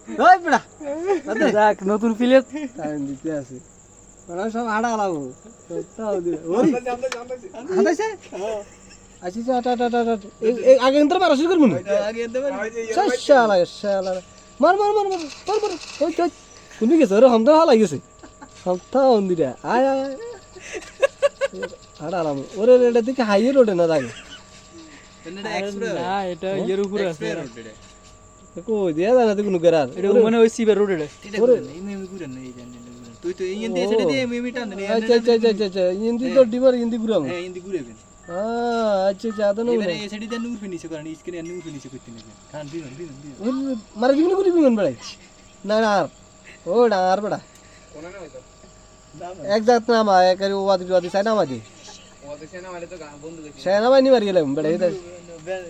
ওই বড়া দেখ নতুন প্লেট টাইম দিতে আছে বড়া সব হাড়া লাগাবো তাও দে ওই হাঁটাইছে আচ্ছা আচ্ছা আচ্ছা আচ্ছা আগে এন্টার মারা শুরু করব না আগে এতে শালা শালা মার মার মার মার মার মার ওই ওই তুমি গেছ রে হামদা হালা গেছে হামতা অন্দিরা আয় আয় হাড়া লাগাবো ওরে এটা দিকে হাইয়ে রোডে না লাগে না এটা এর উপরে আছে কই দিয়া জানা তো কোনো গেরার এটা মানে ওই সিবার রোড এটা তুই তো এই এতে এসে দিয়ে এমনি টান দে আচ্ছা আচ্ছা আচ্ছা আচ্ছা হিন্দি তো ডিমার হিন্দি গুরাম হ্যাঁ হিন্দি ঘুরেবেন আচ্ছা আচ্ছা আদনো এবারে এই সাইডে দিয়ে নূর ফিনিশ করেন স্ক্রিনে নূর ফিনিশ করতে নেবেন কান বিমান বিমান বিমান মারা দিবি না করি বিমান বেড়াই না না আর ও না আর বেড়া কোনা না হইতো এক জাত না মা এক ওয়াদি ওয়াদি সাই না মাদি ওতে সেনা মারে তো বন্ধু দেখি সাই না মানি মারি গেলাম বেড়া এটা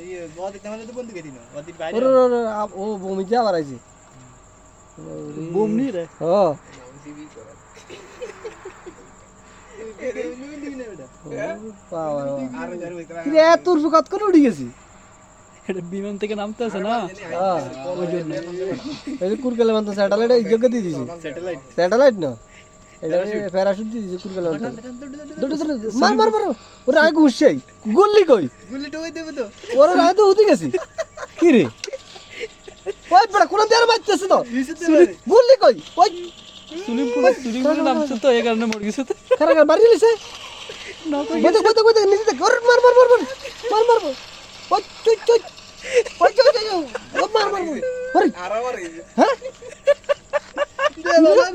ইয়ে ওতে তাহলে তো বন্ধু কেদিন ওতে বাইরে ওরে ওরে ও বমি যা বাড়াইছে বোম নি রে ও সিবি করা পাওয়ার আর যার হইতো কি রে তোর কত করে উড়ি গেছি এটা বিমান থেকে নামতে আছে না হ্যাঁ ওই জন্য এই যে কুরকেলে মানতো স্যাটেলাইট এই জগতে দিয়ে দিছি স্যাটেলাইট স্যাটেলাইট না এটা প্যারাশুট দিয়ে দিছি কুরকেলে মানতো দুটো মার মার মার ওরে আগে ঘুরছাই গুল্লি কই গুলি তো হই দেব তো ওরে আগে তো উঠে গেছি কি রে ওই বড় কোন দেয়ার মারতেছে তো গুল্লি কই ওই সুলিম পুরো নামছে তো এই কারণে মরে গেছে তো খারা বাড়ি লিছে না কই বদে বদে বদে নিচে দেখ ওরে মার মার মার মার মার মার ওই চুই চুই ওই চুই চুই মার মার ওরে আরাবার হ্যাঁ দে বাবা